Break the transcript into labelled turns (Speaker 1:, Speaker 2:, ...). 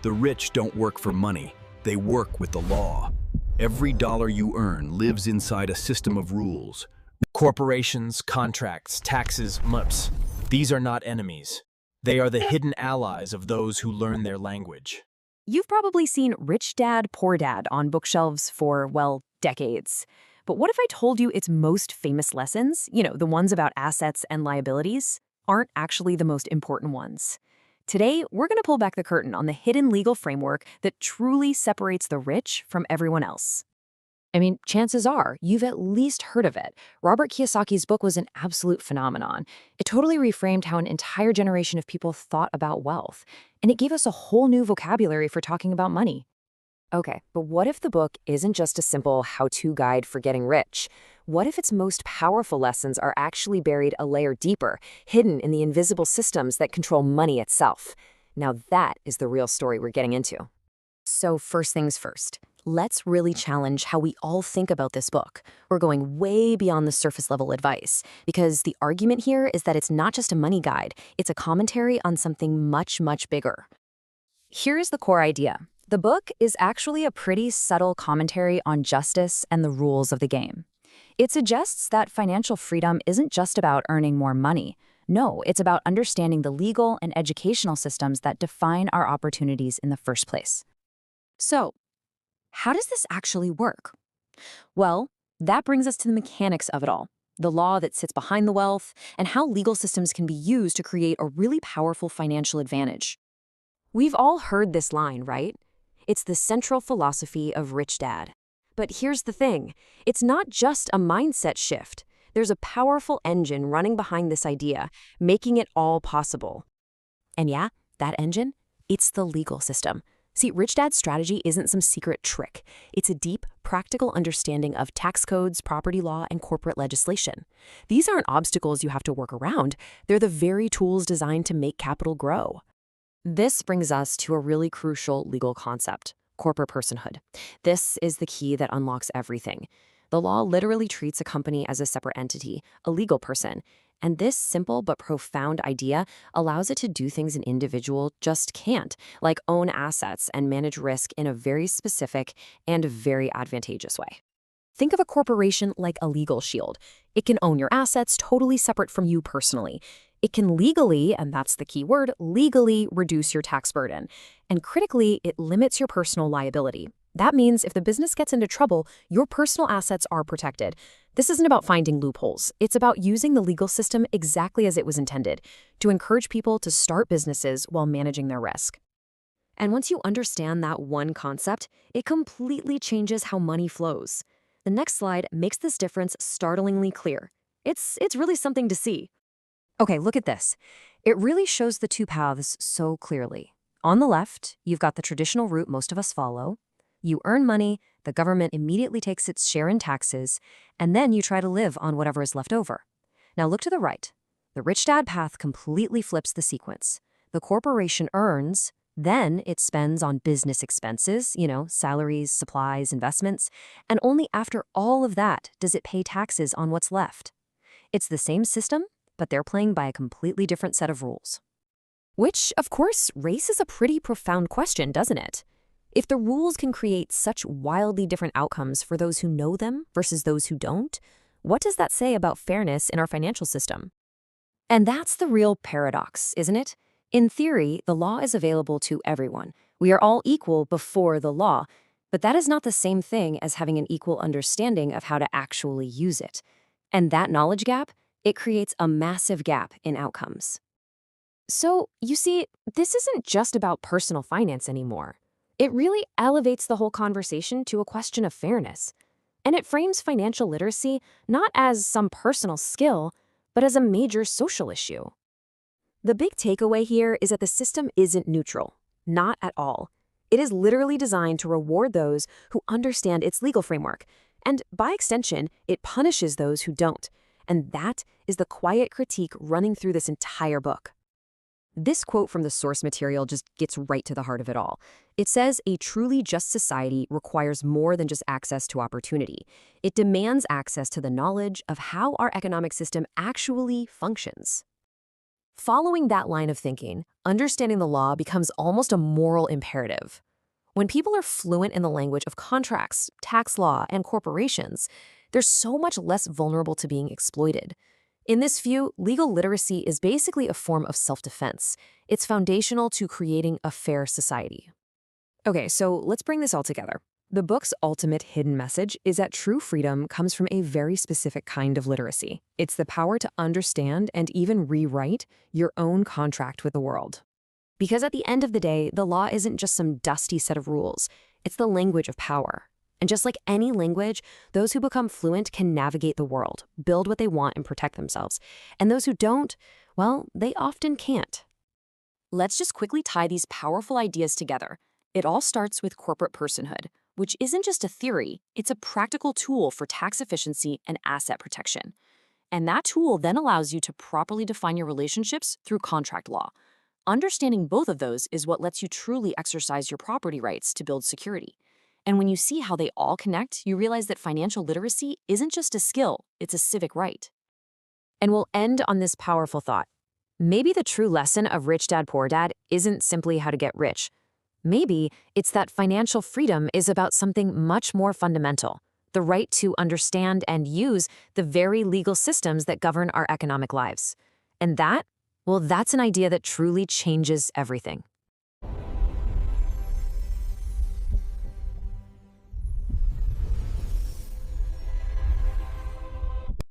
Speaker 1: The rich don't work for money. They work with the law. Every dollar you earn lives inside a system of rules.
Speaker 2: Corporations, contracts, taxes, MUPs. These are not enemies. They are the hidden allies of those who learn their language.
Speaker 3: You've probably seen Rich Dad, Poor Dad on bookshelves for, well, decades. But what if I told you its most famous lessons, the ones about assets and liabilities, aren't actually the most important ones? Today, we're going to pull back the curtain on the hidden legal framework that truly separates the rich from everyone else. I mean, chances are you've at least heard of it. Robert Kiyosaki's book was an absolute phenomenon. It totally reframed how an entire generation of people thought about wealth, and it gave us a whole new vocabulary for talking about money. Okay, but what if the book isn't just a simple how-to guide for getting rich? What if its most powerful lessons are actually buried a layer deeper, hidden in the invisible systems that control money itself? Now that is the real story we're getting into. So first things first, let's really challenge how we all think about this book. We're going way beyond the surface-level advice, because the argument here is that it's not just a money guide, it's a commentary on something much, much bigger. Here's the core idea. The book is actually a pretty subtle commentary on justice and the rules of the game. It suggests that financial freedom isn't just about earning more money. No, it's about understanding the legal and educational systems that define our opportunities in the first place. So, how does this actually work? Well, that brings us to the mechanics of it all, the law that sits behind the wealth, and how legal systems can be used to create a really powerful financial advantage. We've all heard this line, right? It's the central philosophy of Rich Dad. But here's the thing, it's not just a mindset shift. There's a powerful engine running behind this idea, making it all possible. And yeah, that engine, it's the legal system. See, Rich Dad's strategy isn't some secret trick. It's a deep, practical understanding of tax codes, property law, and corporate legislation. These aren't obstacles you have to work around. They're the very tools designed to make capital grow. This brings us to a really crucial legal concept, corporate personhood. This is the key that unlocks everything. The law literally treats a company as a separate entity, a legal person. And this simple but profound idea allows it to do things an individual just can't, like own assets and manage risk in a very specific and very advantageous way. Think of a corporation like a legal shield. It can own your assets totally separate from you personally. It can legally, and that's the key word, legally reduce your tax burden. And critically, it limits your personal liability. That means if the business gets into trouble, your personal assets are protected. This isn't about finding loopholes. It's about using the legal system exactly as it was intended, to encourage people to start businesses while managing their risk. And once you understand that one concept, it completely changes how money flows. The next slide makes this difference startlingly clear. It's really something to see. Okay, look at this. It really shows the two paths so clearly. On the left, you've got the traditional route most of us follow. You earn money, the government immediately takes its share in taxes, and then you try to live on whatever is left over. Now look to the right. The Rich Dad path completely flips the sequence. The corporation earns, then it spends on business expenses, salaries, supplies, investments, and only after all of that does it pay taxes on what's left. It's the same system, but they're playing by a completely different set of rules. Which, of course, raises a pretty profound question, doesn't it? If the rules can create such wildly different outcomes for those who know them versus those who don't, what does that say about fairness in our financial system? And that's the real paradox, isn't it? In theory, the law is available to everyone. We are all equal before the law, but that is not the same thing as having an equal understanding of how to actually use it. And that knowledge gap, it creates a massive gap in outcomes. So, you see, this isn't just about personal finance anymore. It really elevates the whole conversation to a question of fairness. And it frames financial literacy not as some personal skill, but as a major social issue. The big takeaway here is that the system isn't neutral. Not at all. It is literally designed to reward those who understand its legal framework. And by extension, it punishes those who don't. And that is the quiet critique running through this entire book. This quote from the source material just gets right to the heart of it all. It says a truly just society requires more than just access to opportunity. It demands access to the knowledge of how our economic system actually functions. Following that line of thinking, understanding the law becomes almost a moral imperative. When people are fluent in the language of contracts, tax law, and corporations, they're so much less vulnerable to being exploited. In this view, legal literacy is basically a form of self-defense. It's foundational to creating a fair society. Okay, so let's bring this all together. The book's ultimate hidden message is that true freedom comes from a very specific kind of literacy. It's the power to understand and even rewrite your own contract with the world. Because at the end of the day, the law isn't just some dusty set of rules. It's the language of power. And just like any language, those who become fluent can navigate the world, build what they want, and protect themselves. And those who don't, well, they often can't. Let's just quickly tie these powerful ideas together. It all starts with corporate personhood, which isn't just a theory, it's a practical tool for tax efficiency and asset protection. And that tool then allows you to properly define your relationships through contract law. Understanding both of those is what lets you truly exercise your property rights to build security. And when you see how they all connect, you realize that financial literacy isn't just a skill, it's a civic right. And we'll end on this powerful thought. Maybe the true lesson of Rich Dad Poor Dad isn't simply how to get rich. Maybe it's that financial freedom is about something much more fundamental, the right to understand and use the very legal systems that govern our economic lives. And that, well, that's an idea that truly changes everything.